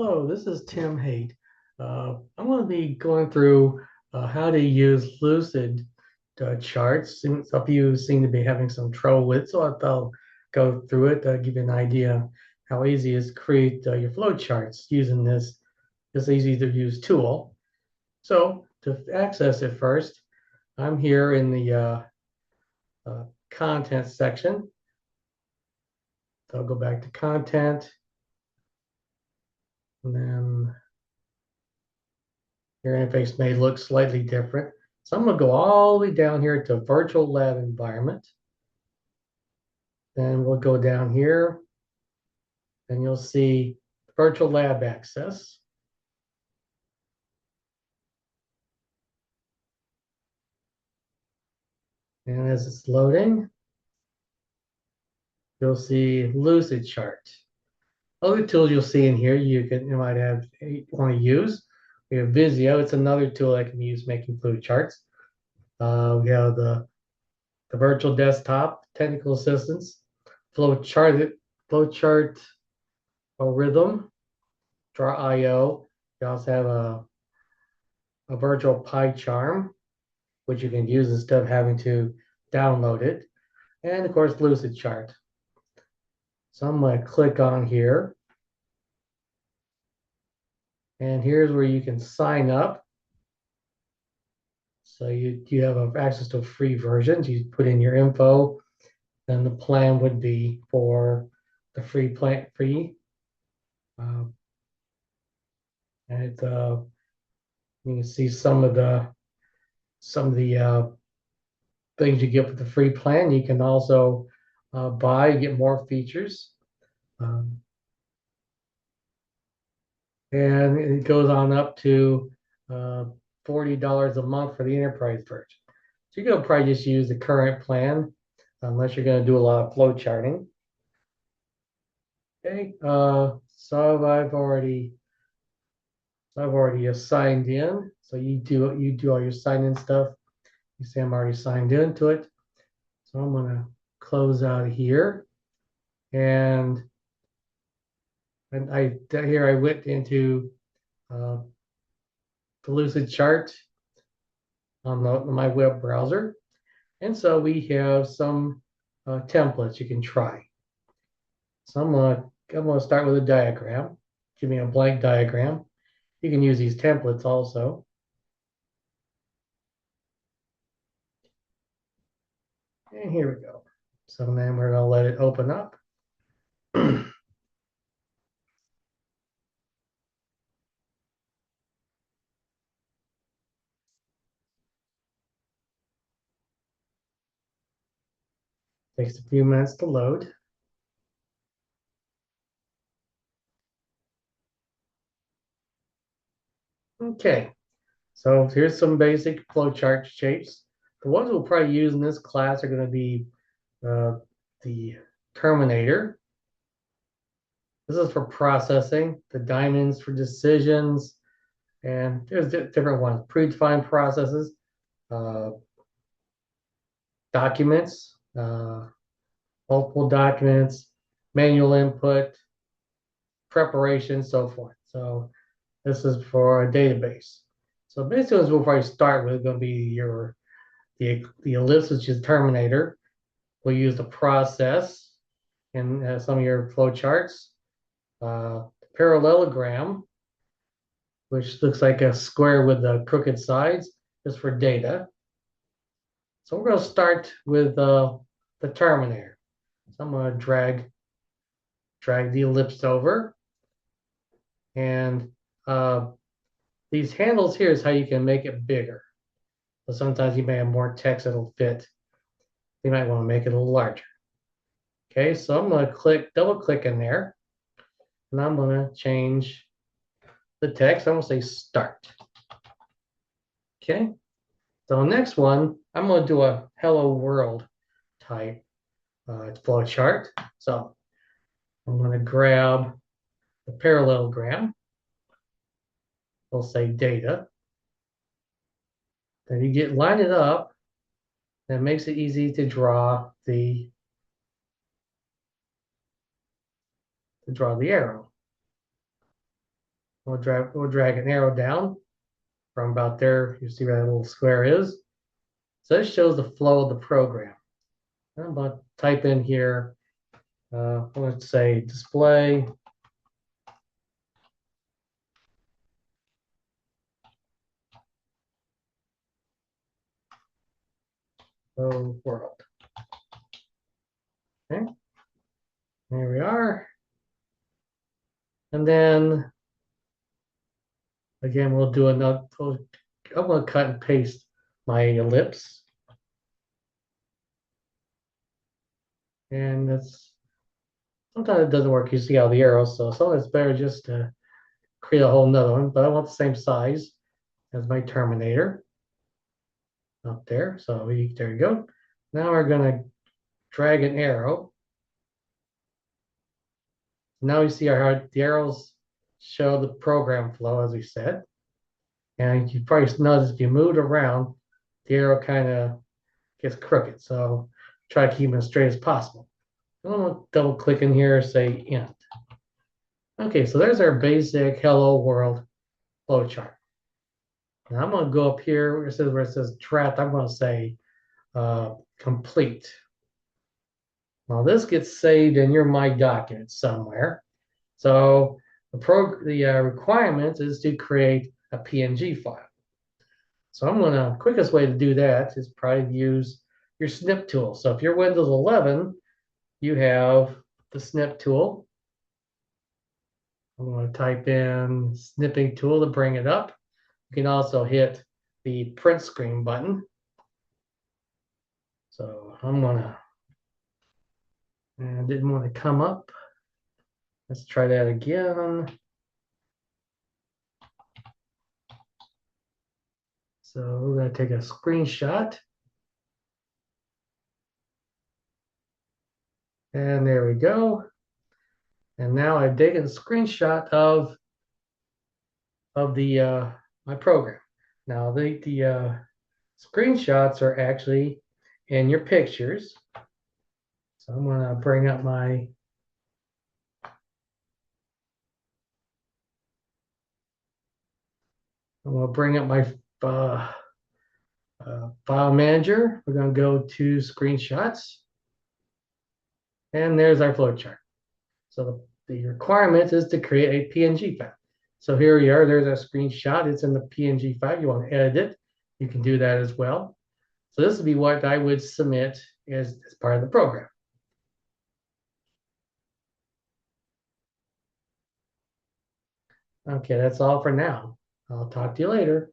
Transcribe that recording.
Hello, this is Tim Haight. I'm going to be going through how to use Lucid charts. Some of you seem to be having some trouble with, so I thought I'll go through it, give you an idea how easy it is to create your flow charts using this easy to use tool. So to access it first, I'm here in the content section. So I'll go back to content, and then your interface may look slightly different. So I'm going to go all the way down here to virtual lab environment. Then we'll go down here and you'll see virtual lab access. And as it's loading, you'll see Lucid Chart. Other tools you'll see in here you might want to use. We have Visio. It's another tool I can use making flow charts. We have the virtual desktop, technical assistance, flow chart or rhythm, Draw.io. We also have a virtual pie charm, which you can use instead of having to download it. And of course, Lucid Chart. So I'm going to click on here. And here's where you can sign up. So you have access to a free version. You put in your info, then the plan would be for the free plan free. And you can see some of the things you get with the free plan. You can also buy, get more features. Um, and it goes on up to $40 a month for the enterprise version. So you're going to probably just use the current plan unless you're going to do a lot of flow charting. Okay, so I've already signed in. So you do all your sign in stuff. You see I'm already signed into it. So I'm going to close out of here. And here I went into uh, the Lucid Chart on my web browser. And so we have some templates you can try. So I'm gonna start with a diagram. Give me a blank diagram. You can use these templates also. And here we go. So then we're gonna let it open up. Takes a few minutes to load. Okay, so here's some basic flowchart shapes. The ones we'll probably use in this class are going to be the terminator. This is for processing, the diamonds for decisions, and there's different ones. Predefined processes, uh, documents, multiple documents, manual input, preparation, so forth. So this is for a database. So basically, we'll probably start with going to be the ellipse, which is terminator. We'll use the process in some of your flow charts. Parallelogram, which looks like a square with the crooked sides, is for data. So we're going to start with the terminator. So I'm going to drag the ellipse over. And these handles here is how you can make it bigger. So sometimes you may have more text that'll fit. You might want to make it a little larger. Okay, so I'm going to double click in there. And I'm going to change the text. I'm going to say start. Okay, so next one, I'm going to do a hello world type flow chart. So I'm going to grab the parallelogram. We'll say data. Then you line it up. That makes it easy to draw the arrow. We'll drag an arrow down from about there. You see where that little square is. So this shows the flow of the program. I'm going to type in here, let's say display world. Okay, there we are. And then again, we'll do another. I'm going to cut and paste my ellipse. And that's sometimes it doesn't work. You see how the arrows, so sometimes it's better just to create a whole nother one, but I want the same size as my terminator up there. So there you go. Now we're going to drag an arrow. Now you see how the arrows show the program flow, as we said. And you probably notice if you move it around, the arrow kind of gets crooked. So try to keep it as straight as possible. I'm going to double click in here, say end. Okay, so there's our basic hello world flowchart. Now I'm going to go up here where it says draft. I'm going to say complete. Now this gets saved in your My Documents somewhere. So the requirement is to create a PNG file. So quickest way to do that is probably use your snip tool. So if you're Windows 11, you have the snip tool. I'm going to type in snipping tool to bring it up. You can also hit the print screen button. So I didn't want to come up. Let's try that again. So we're going to take a screenshot. And there we go. And now I've taken a screenshot of the my program. Now the screenshots are actually in your pictures. So I'm going to bring up my file manager. We're going to go to screenshots. And there's our flowchart. So the requirement is to create a PNG file. So here we are. There's our screenshot. It's in the PNG file. You want to edit it, you can do that as well. So this would be what I would submit as part of the program. Okay, that's all for now. I'll talk to you later.